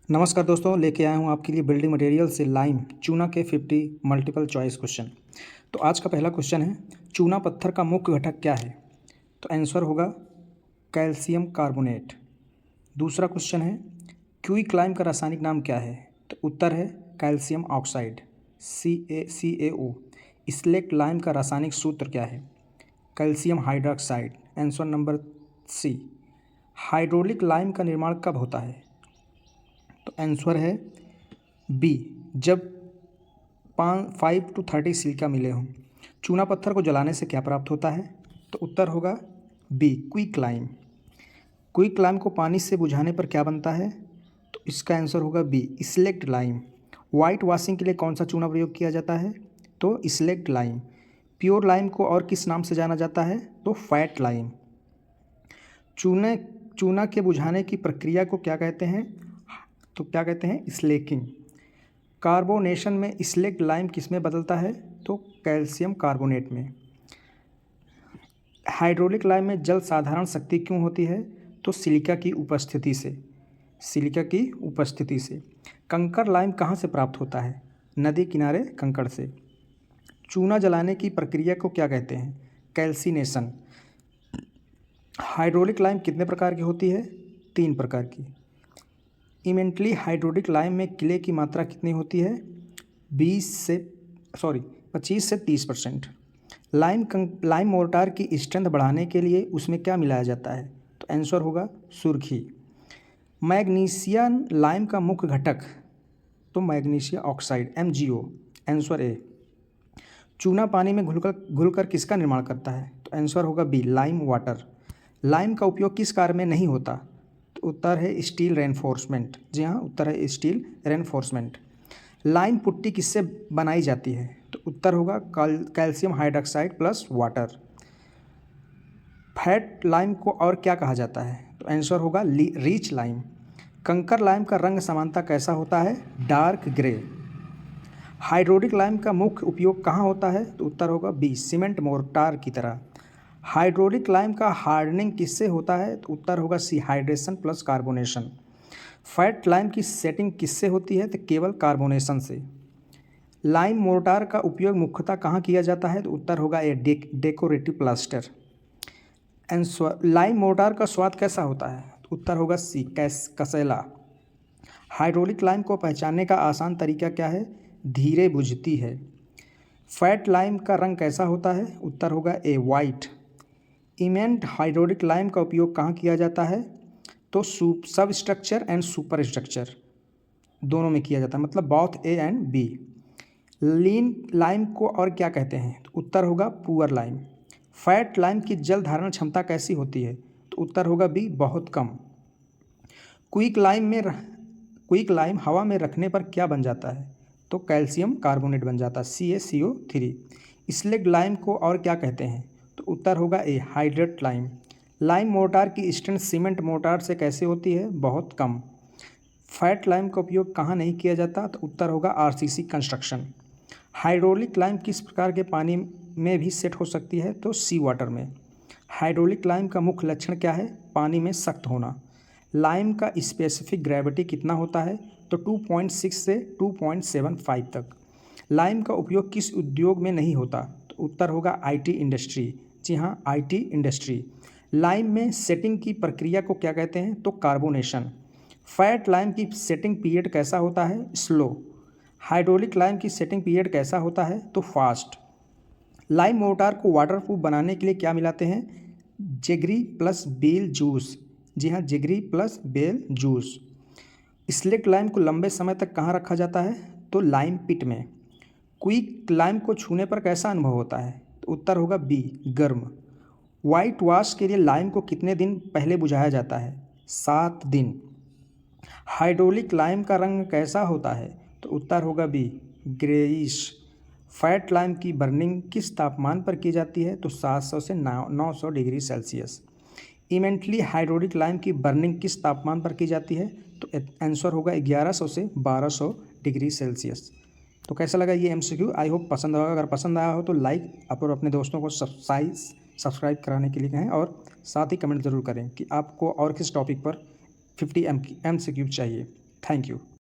नमस्कार दोस्तों, लेके आया हूँ आपके लिए बिल्डिंग मटेरियल से लाइम चूना के 50 मल्टीपल चॉइस क्वेश्चन। तो आज का पहला क्वेश्चन है, चूना पत्थर का मुख्य घटक क्या है? तो आंसर होगा कैल्शियम कार्बोनेट। दूसरा क्वेश्चन है, क्विक लाइम का रासायनिक नाम क्या है? तो उत्तर है calcium oxide CaCaO। Slaked lime का रासायनिक सूत्र क्या है? Calcium hydroxide. Answer number C. Hydraulic lime का निर्माण कब होता है? तो आंसर है बी, जब 5 to 30 सिलिका मिले हों। चूना पत्थर को जलाने से क्या प्राप्त होता है? तो उत्तर होगा B, quick lime. Quick lime को पानी से बुझाने पर क्या बनता है? तो इसका आंसर होगा B, slaked lime. White washing के लिए कौन सा चूना प्रयोग किया जाता है? तो स्लेक्ट लाइम। प्योर लाइम को और किस नाम से जाना जाता है? तो फैट लाइम। चूना के बुझाने की प्रक्रिया को क्या कहते हैं? तो क्या कहते हैं? स्लेकिंग। कार्बोनेशन में स्लेक्ट लाइम किस में बदलता है? तो कैल्शियम कार्बोनेट में। हाइड्रोलिक लाइम में जल साधारण शक्ति क्यों होती है? तो सिलिका की उपस्थिति से। सिलिका की उपस्थिति से। कंकड़ लाइम कहाँ से प्राप्त होता है? नदी किनारे कंकड़ से। चूना जलाने की प्रक्रिया को क्या कहते हैं? कैल्सिनेशन। हाइड्रोलिक लाइम कितने प्रकार की होती है? 3 प्रकार की। इमेंटली हाइड्रोलिक लाइम में क्ले की मात्रा कितनी होती है? 25 से 30%। लाइम मोर्टार की स्ट्रेंथ बढ़ाने के लिए उसमें क्या मिलाया जाता है? तो आंसर होगा सुर्खी। मैग्नीशियम लाइम का मुख्य घटक? तो magnesium oxide MgO। Answer A. चूना पानी में घुलकर किसका निर्माण करता है? तो आंसर होगा बी, लाइम वाटर। लाइम का उपयोग किस कार्य में नहीं होता? तो उत्तर है स्टील रेनफोर्समेंट। जी हाँ, उत्तर है स्टील रेनफोर्समेंट। लाइम पुट्टी किससे बनाई जाती है? तो उत्तर होगा calcium hydroxide plus water. Fat lime को और क्या कहा जाता है? तो आंसर होगा रिच लाइम। कंकर लाइम का रंग सामान्यतः कैसा होता है? Dark grey. हाइड्रोलिक लाइम का मुख्य उपयोग कहाँ होता है? तो उत्तर होगा बी, सीमेंट मोर्टार की तरह। हाइड्रोलिक लाइम का हार्डनिंग किससे होता है? तो उत्तर होगा C, hydration plus carbonation. Fat lime की सेटिंग किससे होती है? तो केवल कार्बोनेशन से। लाइम मोर्टार का उपयोग मुख्यतः कहाँ किया जाता है? तो उत्तर होगा ए, डेकोरेटिव प्लास्टर। लाइम मोर्टार का स्वाद कैसा होता है? तो उत्तर होगा सी, कसैला। हाइड्रोलिक लाइम को पहचानने का आसान तरीका क्या है? धीरे बुझती है। फैट लाइम का रंग कैसा होता है? उत्तर होगा ए, वाइट। इमेंट हाइड्रोलिक लाइम का उपयोग कहाँ किया जाता है? तो सब स्ट्रक्चर एंड सुपर स्ट्रक्चर दोनों में किया जाता है, मतलब both A and B. Lean lime को और क्या कहते हैं? तो उत्तर होगा पुअर लाइम। फैट लाइम की जल धारण क्षमता कैसी होती है? तो उत्तर होगा बी, बहुत कम। क्विक लाइम हवा में रखने पर क्या बन जाता है? तो कैल्शियम कार्बोनेट बन जाता है, CaCO3। स्लेक्ट लाइम को और क्या कहते हैं? तो उत्तर होगा ए, हाइड्रेट लाइम। लाइम मोर्टार की स्ट्रेंथ सीमेंट मोर्टार से कैसे होती है? बहुत कम। फैट लाइम का उपयोग कहाँ नहीं किया जाता? तो उत्तर होगा RCC कंस्ट्रक्शन। हाइड्रोलिक लाइम किस प्रकार के पानी में भी सेट हो सकती है? तो सी वाटर में। हाइड्रोलिक लाइम का मुख्य लक्षण क्या है? पानी में सख्त होना। लाइम का स्पेसिफिक ग्रेविटी कितना होता है? तो 2.6 से 2.75 तक। लाइम का उपयोग किस उद्योग में नहीं होता? तो उत्तर होगा IT इंडस्ट्री। जी हाँ, IT इंडस्ट्री। लाइम में सेटिंग की प्रक्रिया को क्या कहते हैं? तो कार्बोनेशन। फैट लाइम की सेटिंग पीरियड कैसा होता है? स्लो। हाइड्रोलिक लाइम की सेटिंग पीरियड कैसा होता है? तो फास्ट। लाइम मोर्टार को वाटरप्रूफ बनाने के लिए क्या मिलाते हैं? Jaggery plus bel juice. जी हाँ, jaggery plus bel juice. Slaked lime को लंबे समय तक कहाँ रखा जाता है? तो लाइम पिट में। क्विक लाइम को छूने पर कैसा अनुभव होता है? तो उत्तर होगा बी, गर्म। वाइट वॉश के लिए लाइम को कितने दिन पहले बुझाया जाता है? 7 दिन। हाइड्रोलिक लाइम का रंग कैसा होता है? तो उत्तर होगा बी, ग्रेइश। फैट लाइम की बर्निंग किस तापमान पर की जाती है? तो 700 से 900 डिग्री सेल्सियस। इमेंटली हाइड्रोलिक लाइम की बर्निंग किस तापमान पर की जाती है? तो आंसर होगा 1100 से 1200 डिग्री सेल्सियस। तो कैसा लगा ये MCQ? आई होप पसंद होगा। अगर पसंद आया हो तो लाइक और अपने दोस्तों को सब्सक्राइब कराने के लिए कहें, और साथ ही कमेंट ज़रूर करें कि आपको और किस टॉपिक पर 50 MCQ चाहिए। Thank you.